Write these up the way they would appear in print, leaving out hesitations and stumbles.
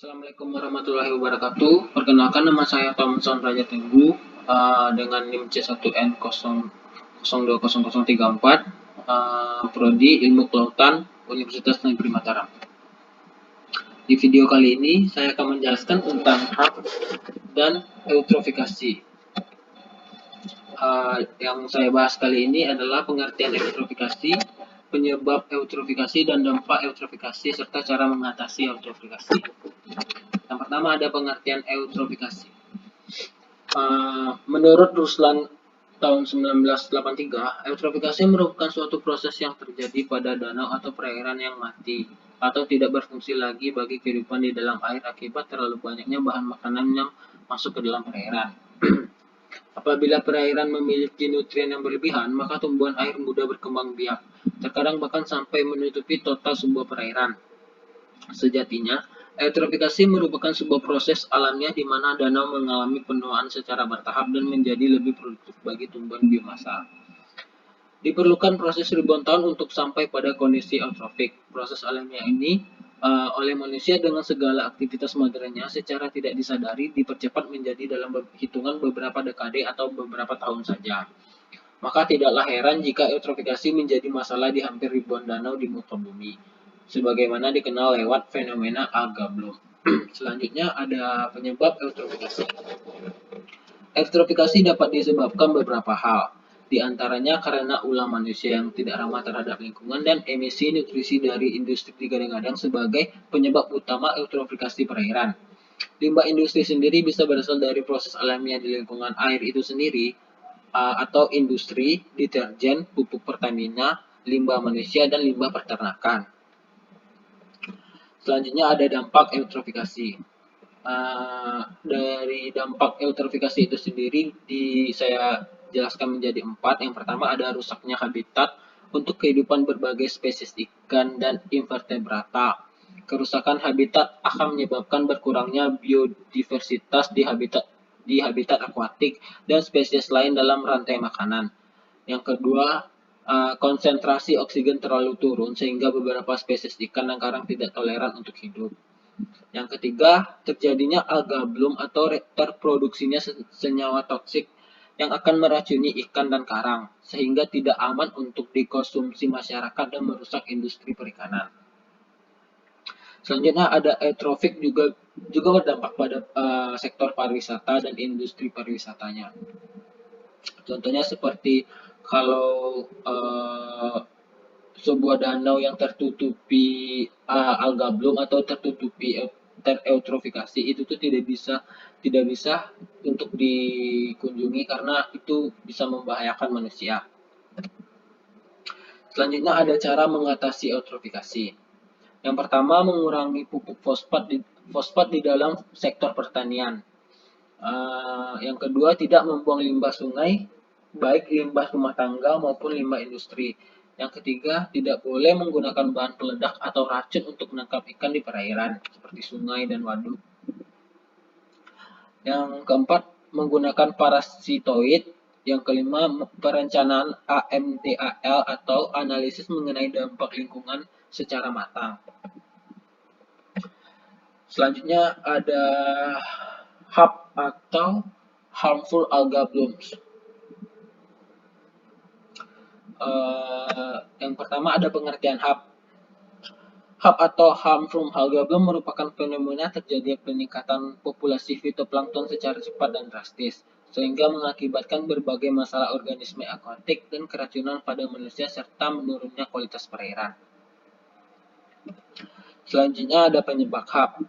Assalamualaikum warahmatullahi wabarakatuh. Perkenalkan, nama saya Thomson Raja Tenggu dengan NIM C1N00200034, Prodi Ilmu Kelautan, Universitas Negeri Mataram. Di video kali ini saya akan menjelaskan tentang HAP dan eutrofikasi. Yang saya bahas kali ini adalah pengertian eutrofikasi, penyebab eutrofikasi dan dampak eutrofikasi, serta cara mengatasi eutrofikasi. Yang pertama ada pengertian eutrofikasi. Menurut Ruslan tahun 1983, eutrofikasi merupakan suatu proses yang terjadi pada danau atau perairan yang mati atau tidak berfungsi lagi bagi kehidupan di dalam air akibat terlalu banyaknya bahan makanan yang masuk ke dalam perairan. Apabila perairan memiliki nutrien yang berlebihan, maka tumbuhan air mudah berkembang biak, terkadang bahkan sampai menutupi total sebuah perairan. Sejatinya, eutrofikasi merupakan sebuah proses alamiah di mana danau mengalami penuaan secara bertahap dan menjadi lebih produktif bagi tumbuhan biomasa. Diperlukan proses ribuan tahun untuk sampai pada kondisi eutrofik. Proses alamiah ini oleh manusia dengan segala aktivitas modernnya secara tidak disadari dipercepat menjadi dalam hitungan beberapa dekade atau beberapa tahun saja. Maka tidaklah heran jika eutrofikasi menjadi masalah di hampir ribuan danau di muka bumi, sebagaimana dikenal lewat fenomena alga bloom. Selanjutnya ada penyebab eutrofikasi. Eutrofikasi dapat disebabkan beberapa hal, di antaranya karena ulah manusia yang tidak ramah terhadap lingkungan dan emisi nutrisi dari industri digadang-gadang sebagai penyebab utama eutrofikasi perairan. Limbah industri sendiri bisa berasal dari proses alamiah di lingkungan air itu sendiri, atau industri, deterjen, pupuk Pertamina, limbah manusia, dan limbah peternakan. Selanjutnya ada dampak eutrofikasi. Dari dampak eutrofikasi itu sendiri saya jelaskan menjadi 4. Yang pertama ada rusaknya habitat untuk kehidupan berbagai spesies ikan dan invertebrata. Kerusakan habitat akan menyebabkan berkurangnya biodiversitas di habitat akuatik dan spesies lain dalam rantai makanan. Yang kedua, konsentrasi oksigen terlalu turun sehingga beberapa spesies ikan dan karang tidak toleran untuk hidup. Yang ketiga, terjadinya alga bloom atau terproduksinya senyawa toksik yang akan meracuni ikan dan karang sehingga tidak aman untuk dikonsumsi masyarakat dan merusak industri perikanan. Selanjutnya ada eutrofik juga berdampak pada sektor pariwisata dan industri pariwisatanya. Contohnya seperti kalau sebuah danau yang tertutupi alga bloom atau tertutupi tereutrofikasi itu tuh tidak bisa untuk dikunjungi karena itu bisa membahayakan manusia. Selanjutnya ada cara mengatasi eutrofikasi. Yang pertama, mengurangi pupuk fosfat di dalam sektor pertanian. Yang kedua, tidak membuang limbah sungai, baik limbah rumah tangga maupun limbah industri. Yang ketiga, tidak boleh menggunakan bahan peledak atau racun untuk menangkap ikan di perairan, seperti sungai dan waduk. Yang keempat, menggunakan parasitoid. Yang kelima, perencanaan AMDAL atau analisis mengenai dampak lingkungan secara matang. Selanjutnya ada HAP atau Harmful Alga Blooms. Yang pertama ada pengertian HAP. HAP atau Harmful Alga Bloom merupakan fenomena terjadinya peningkatan populasi fitoplankton secara cepat dan drastis, sehingga mengakibatkan berbagai masalah organisme akuatik dan keracunan pada manusia serta menurunnya kualitas perairan. Selanjutnya ada penyebab HAP.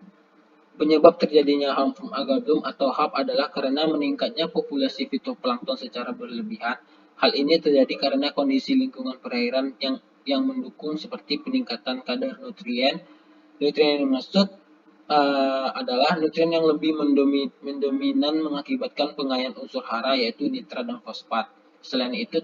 Penyebab terjadinya harmful alga bloom atau HAP adalah karena meningkatnya populasi fitoplankton secara berlebihan. Hal ini terjadi karena kondisi lingkungan perairan yang mendukung seperti peningkatan kadar nutrien. Nutrien yang dimaksud adalah nutrien yang lebih mendominan mengakibatkan pengayaan unsur hara yaitu nitrat dan fosfat. Selain itu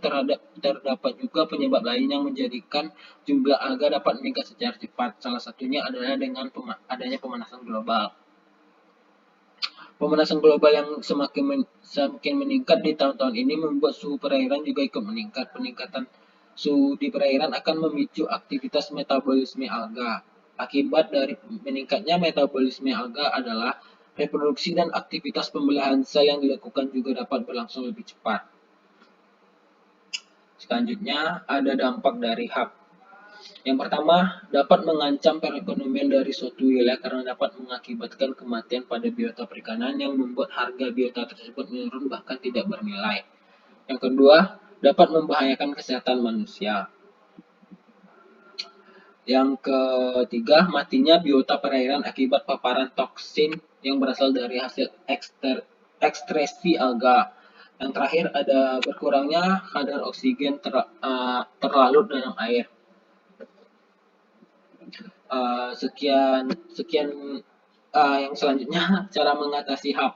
terdapat juga penyebab lain yang menjadikan jumlah alga dapat meningkat secara cepat. Salah satunya adalah dengan adanya pemanasan global. Pemanasan global yang semakin meningkat di tahun-tahun ini membuat suhu perairan juga ikut meningkat. Peningkatan suhu di perairan akan memicu aktivitas metabolisme alga. Akibat dari meningkatnya metabolisme alga adalah reproduksi dan aktivitas pembelahan sel yang dilakukan juga dapat berlangsung lebih cepat. Selanjutnya, ada dampak dari HAP. Yang pertama, dapat mengancam perekonomian dari suatu wilayah karena dapat mengakibatkan kematian pada biota perikanan yang membuat harga biota tersebut menurun bahkan tidak bernilai. Yang kedua, dapat membahayakan kesehatan manusia. Yang ketiga, matinya biota perairan akibat paparan toksin yang berasal dari hasil ekstresi alga. Yang terakhir, ada berkurangnya kadar oksigen terlarut dalam air. Sekian yang selanjutnya cara mengatasi HAP.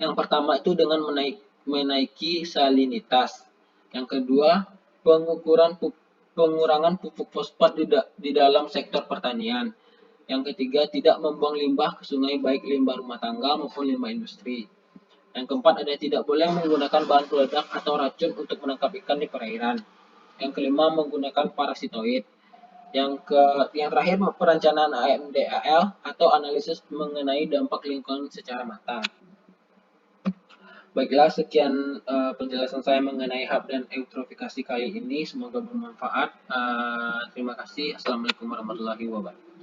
Yang pertama itu dengan menaiki salinitas. Yang kedua, pengurangan pupuk fosfat di dalam sektor pertanian. Yang ketiga, tidak membuang limbah ke sungai baik limbah rumah tangga maupun limbah industri. Yang keempat, ada tidak boleh menggunakan bahan peledak atau racun untuk menangkap ikan di perairan. Yang kelima, menggunakan parasitoid. Yang terakhir, perencanaan AMDAL atau analisis mengenai dampak lingkungan secara matang. Baiklah, sekian penjelasan saya mengenai HAP dan eutrofikasi kali ini. Semoga bermanfaat. Terima kasih. Assalamualaikum warahmatullahi wabarakatuh.